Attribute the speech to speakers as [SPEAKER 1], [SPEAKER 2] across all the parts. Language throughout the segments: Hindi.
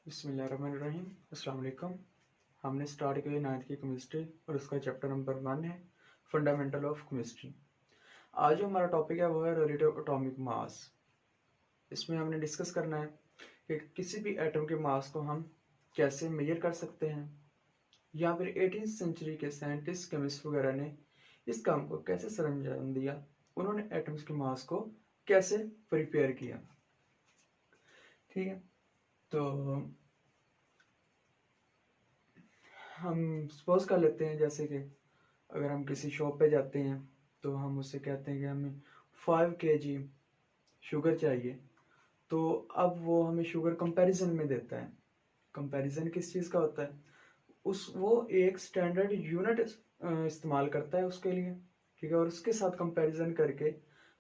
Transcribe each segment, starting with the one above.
[SPEAKER 1] बिस्मिल्लाहिर्रहमानिर्रहीम। अस्सलाम वालेकुम। हमने स्टार्ट किया 9th की केमिस्ट्री और उसका चैप्टर नंबर 1 है फंडामेंटल ऑफ केमिस्ट्री। आज जो हमारा टॉपिक है वो है रिलेटिव एटॉमिक मास। इसमें हमने डिस्कस करना है कि किसी भी एटम के मास को हम कैसे मेजर कर सकते हैं या फिर 18th सेंचुरी के साइंटिस्ट केमिस्ट वगैरह ने इस काम को कैसे सर अंजाम दिया, उन्होंने एटम्स के मास को कैसे प्रिपेयर किया। ठीक है, तो हम सपोज कर लेते हैं जैसे कि अगर हम किसी शॉप पे जाते हैं तो हम उससे कहते हैं कि हमें 5 kg शुगर चाहिए, तो अब वो हमें शुगर कंपैरिजन में देता है। कंपैरिजन किस चीज़ का होता है, वो एक स्टैंडर्ड यूनिट इस्तेमाल करता है उसके लिए, ठीक है, और उसके साथ कंपैरिजन करके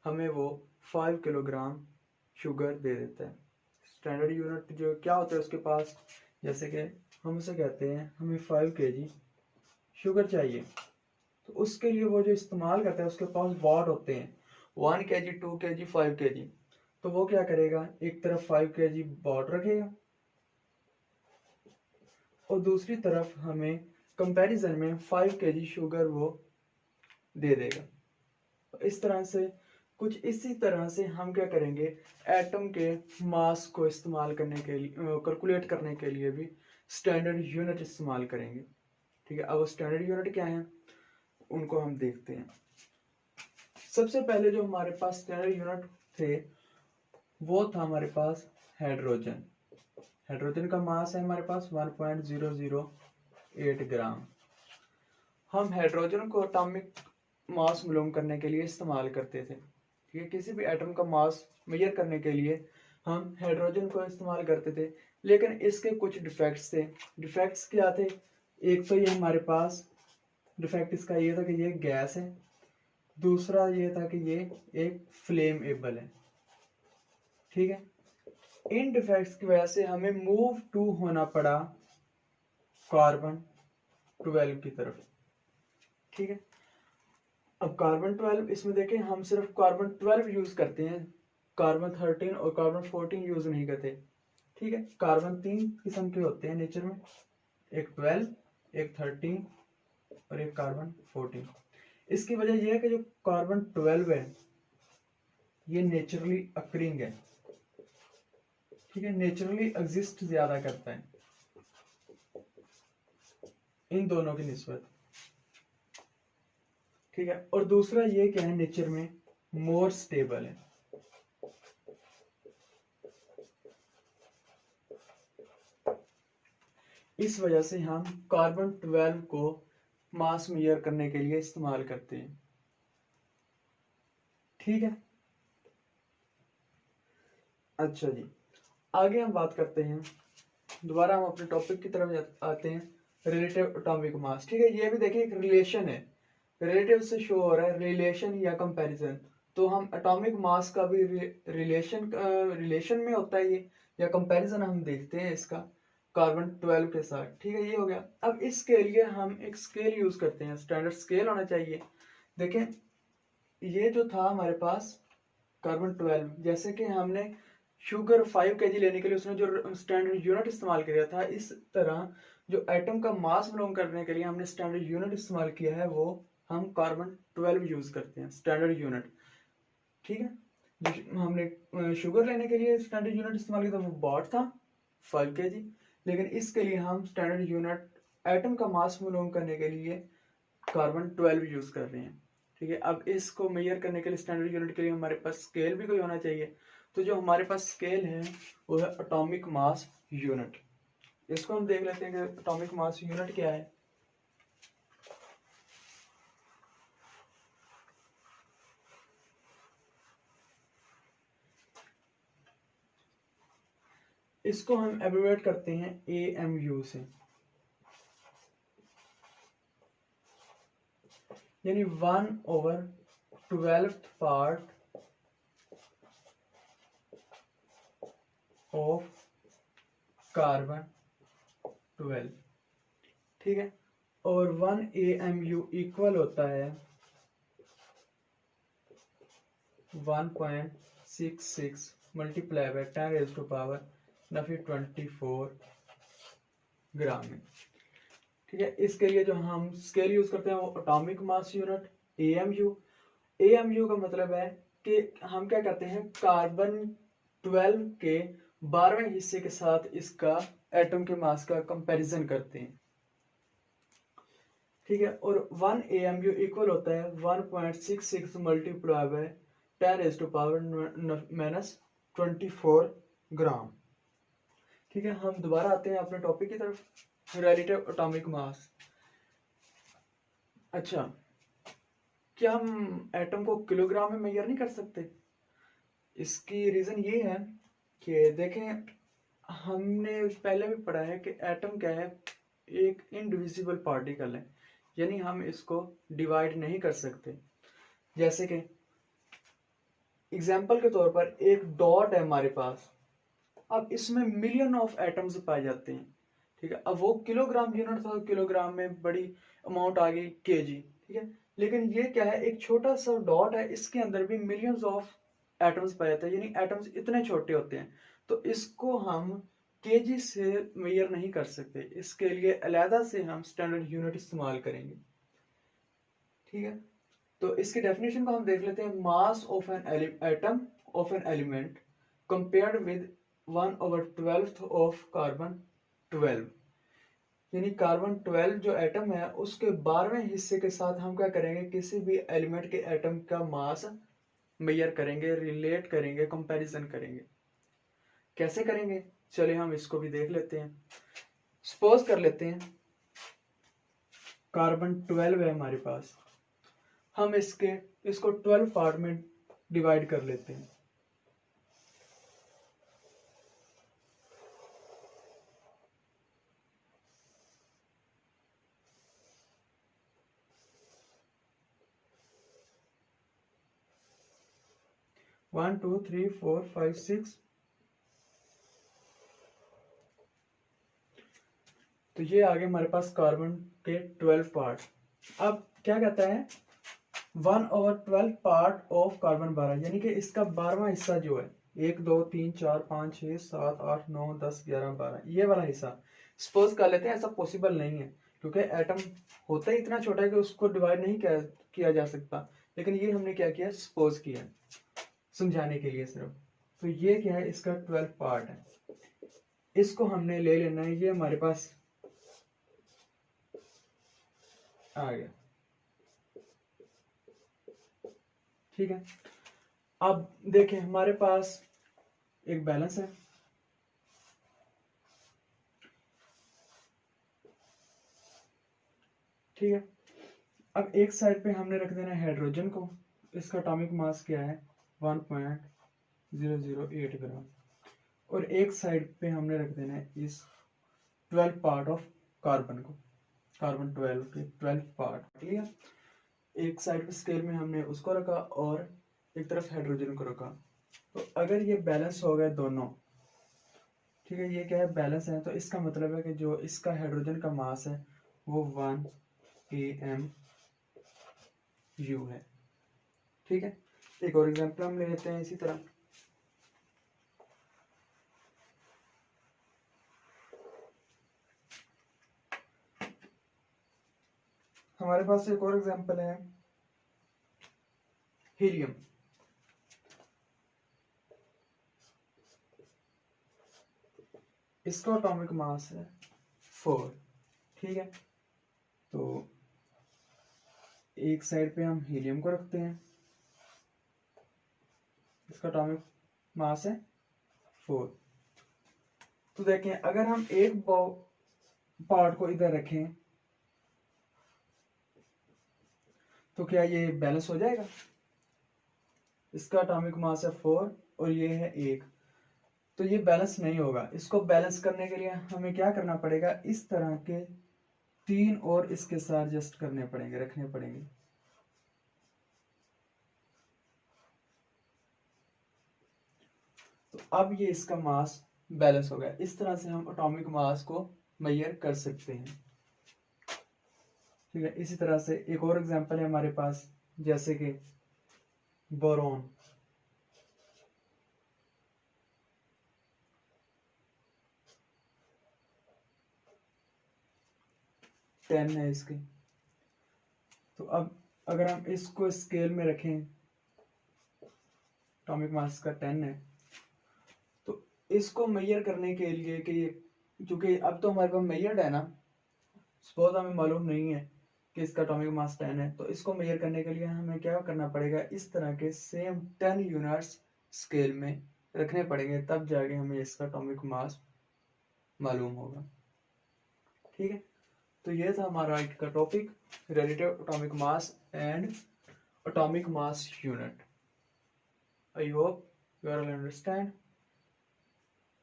[SPEAKER 1] हमें वो 5 किलोग्राम शुगर दे देता है। स्टैंडर्ड यूनिट जो क्या होता है उसके पास, जैसे कि हम उसे कहते हैं हमें 5 kg शुगर चाहिए, तो उसके लिए वो जो इस्तेमाल करता है उसके पास वॉट होते हैं 1 kg 2 kg 5 kg। तो वो क्या करेगा, एक तरफ 5 kg वॉट रखेगा और दूसरी तरफ हमें कंपैरिजन में 5 kg शुगर वो दे देगा। इस तरह से कुछ इसी तरह से हम क्या करेंगे, एटम के मास को इस्तेमाल करने के लिए, कैलकुलेट करने के लिए भी स्टैंडर्ड यूनिट इस्तेमाल करेंगे। ठीक है, अब स्टैंडर्ड यूनिट क्या है उनको हम देखते हैं। सबसे पहले जो हमारे पास स्टैंडर्ड यूनिट थे वो था हमारे पास हाइड्रोजन। हाइड्रोजन का मास है हमारे पास 1.008 ग्राम। हम हाइड्रोजन को एटॉमिक मास मालूम करने के लिए इस्तेमाल करते थे। ठीक है, किसी भी एटम का मास मेजर करने के लिए हम हाइड्रोजन को इस्तेमाल करते थे, लेकिन इसके कुछ डिफेक्ट्स थे। डिफेक्ट्स क्या थे, एक तो ये हमारे पास डिफेक्ट इसका ये था कि ये गैस है, दूसरा ये था कि ये एक फ्लेमेबल है। ठीक है, इन डिफेक्ट्स की वजह से हमें मूव टू होना पड़ा कार्बन 12 की तरफ। ठीक है, अब कार्बन 12 इसमें देखें हम सिर्फ कार्बन 12 यूज करते हैं, कार्बन 13 और कार्बन 14 यूज नहीं करते। ठीक है, कार्बन 3 किस्म के होते हैं नेचर में, एक 12, एक 13 और एक कार्बन 14। इसकी वजह यह है कि जो कार्बन 12 है ये नेचुरली अक्रिंग है। ठीक है, नेचुरली एग्जिस्ट ज्यादा करता है इन दोनों की निस्बत। ठीक है, और दूसरा ये क्या है, नेचर में मोर स्टेबल है। इस वजह से हम कार्बन 12 को मास मेजर करने के लिए इस्तेमाल करते हैं। ठीक है, अच्छा जी, आगे हम बात करते हैं, दोबारा हम अपने टॉपिक की तरफ आते हैं, रिलेटिव एटॉमिक मास। ठीक है, ये भी देखिए एक रिलेशन है, रिलेटिव से शो हो रहा है रिलेशन या कंपैरिजन। तो हम एटॉमिक मास का भी रिलेशन में होता है ये, या कंपैरिजन हम देखते हैं इसका कार्बन 12 के साथ। ठीक है, ये हो गया। अब इसके लिए हम एक स्केल यूज करते हैं, स्टैंडर्ड स्केल होना चाहिए। देखें, ये जो था हमारे पास कार्बन 12, जैसे कि हमने शुगर 5 kg लेने के लिए उसने जो स्टैंडर्ड यूनिट इस्तेमाल किया था, इस तरह जो एटम का मास मालूम करने के लिए हमने स्टैंडर्ड यूनिट इस्तेमाल किया है वो हम कार्बन 12 यूज करते हैं, स्टैंडर्ड यूनिट। ठीक है, हमने शुगर लेने के लिए स्टैंडर्ड यूनिट इस्तेमाल किया था वो वॉट था 5 kg, लेकिन इसके लिए हम स्टैंडर्ड यूनिट एटम का मास मालूम करने के लिए कार्बन 12 यूज कर रहे हैं। ठीक है, अब इसको मेजर करने के लिए स्टैंडर्ड यूनिट के लिए हमारे पास स्केल भी कोई होना चाहिए। तो जो हमारे पास स्केल है वो है एटॉमिक मास यूनिट। इसको हम देख लेते हैं कि एटॉमिक मास यूनिट क्या है। इसको हम एब्रिवेट करते हैं AMU से, यानी 1/12 पार्ट ऑफ कार्बन 12। ठीक है, और 1 AMU इक्वल होता है 1.66 multiply by 10 raised to power -24 ग्राम में। ठीक है, इसके लिए जो हम स्केल यूज करते हैं वो atomic mass unit AMU. AMU का मतलब है कि हम क्या करते हैं, कार्बन 12 के 12वें हिस्से के साथ इसका एटम के मास का कंपैरिजन करते हैं। ठीक है, और 1 AMU इक्वल होता है 1.66 मल्टीप्लाई बाय 10⁻⁻24 ग्राम। ठीक है, हम दोबारा आते हैं अपने टॉपिक की तरफ, रिलेटिव एटॉमिक मास। अच्छा, क्या हम एटम को किलोग्राम में मेजर नहीं कर सकते? इसकी रीजन ये है कि देखें, हमने पहले भी पढ़ा है कि एटम क्या है, एक इनडिविजिबल पार्टिकल है, यानी हम इसको डिवाइड नहीं कर सकते। जैसे कि एग्जाम्पल के तौर पर एक डॉट है हमारे पास, अब इसमें मिलियन ऑफ एटम्स पाए जाते हैं। ठीक है, अब वो किलोग्राम यूनिट था, किलोग्राम में बड़ी अमाउंट आ गई केजी। ठीक है, लेकिन ये क्या है, एक छोटा सा डॉट है, इसके अंदर भी मिलियंस ऑफ एटम्स पाए जाते हैं, यानी एटम्स इतने छोटे होते हैं, तो इसको हम केजी से मेजर नहीं कर सकते। इसके लिए अलहदा से हम स्टैंडर्ड यूनिट इस्तेमाल करेंगे। ठीक है, तो इसकी डेफिनेशन को हम देख लेते हैं। Mass of an atom of an element compared with 1/12 of carbon 12, यानी कार्बन 12 जो एटम है उसके 12वें हिस्से के साथ हम क्या करेंगे, किसी भी एलिमेंट के एटम का मास मेजर करेंगे, रिलेट करेंगे, कंपैरिजन करेंगे। कैसे करेंगे, चलिए हम इसको भी देख लेते हैं। सपोज कर लेते हैं कार्बन 12 है हमारे पास, हम इसको 12 पार्ट में डिवाइड कर लेते हैं। One two three four five six, तो ये आगे हमारे पास कार्बन के 12 पार्ट। अब क्या कहता है, 1/12 पार्ट ऑफ कार्बन 12, यानी कि इसका 12वां हिस्सा जो है, 1 2 3 4 5 6 7 8 9 10 11 12, ये वाला हिस्सा सपोज कर लेते हैं। ऐसा पॉसिबल नहीं है क्योंकि एटम होता ही इतना छोटा है कि उसको डिवाइड नहीं किया जा सकता, लेकिन ये हमने क्या किया, सपोज किया समझाने के लिए सिर्फ। तो ये क्या है, इसका 12 पार्ट है, इसको हमने ले लेना है, ये हमारे पास आ गया। ठीक है, अब देखें हमारे पास एक बैलेंस है। ठीक है, अब एक साइड पे हमने रख देना है हाइड्रोजन को, इसका एटॉमिक मास क्या है 1.008 ग्राम, और एक साइड पे हमने रख देना है इस 12 पार्ट ऑफ कार्बन को, कार्बन 12 के 12 पार्ट। क्लियर, एक साइड पे स्केल में हमने उसको रखा और एक तरफ हाइड्रोजन को रखा। तो अगर ये बैलेंस हो गए दोनों, ठीक है, ये क्या है, बैलेंस है, तो इसका मतलब है कि जो इसका हाइड्रोजन का मास है वो 1 AMU है। ठीक है, एक और एग्जांपल हम ले लेते हैं इसी तरह। हमारे पास एक और एग्जांपल है हीलियम। इसका एटॉमिक मास है 4। ठीक है, तो एक साइड पे हम हीलियम को रखते हैं, इसका एटॉमिक मास है 4। तो देखें, अगर हम एक पार्ट को इधर रखें तो क्या ये बैलेंस हो जाएगा? इसका एटॉमिक मास है 4 और ये है 1, तो ये बैलेंस नहीं होगा। इसको बैलेंस करने के लिए हमें क्या करना पड़ेगा, इस तरह के 3 और इसके साथ एडजस्ट करने पड़ेंगे, रखने पड़ेंगे। तो अब ये इसका मास बैलेंस हो गया। इस तरह से हम एटॉमिक मास को मेजर कर सकते हैं। ठीक है, इसी तरह से एक और एग्जांपल है हमारे पास, जैसे कि बोरॉन। 10 है इसकी। तो अब अगर हम इसको स्केल में रखें, एटॉमिक मास का 10 है, तो इसको मेजर करने के लिए कि चूंकि अब तो हमारे पास मेजर्ड है ना, सपोज हमें मालूम नहीं है कि इसका एटॉमिक मास 10 है, तो इसको मेजर करने के लिए हमें क्या करना पड़ेगा, इस तरह के सेम 10 यूनिट्स स्केल में रखने पड़ेंगे, तब जाके हमें इसका एटॉमिक मास मालूम होगा। ठीक है, तो ये था हमारा आज का topic, relative atomic mass and atomic mass unit. I hope you are understand.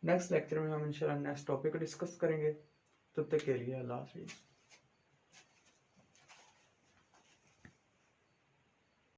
[SPEAKER 1] Next lecture में हम इंशाल्लाह नेक्स्ट टॉपिक डिस्कस करेंगे। तब तक के लिए अल्लाह हाफिज़।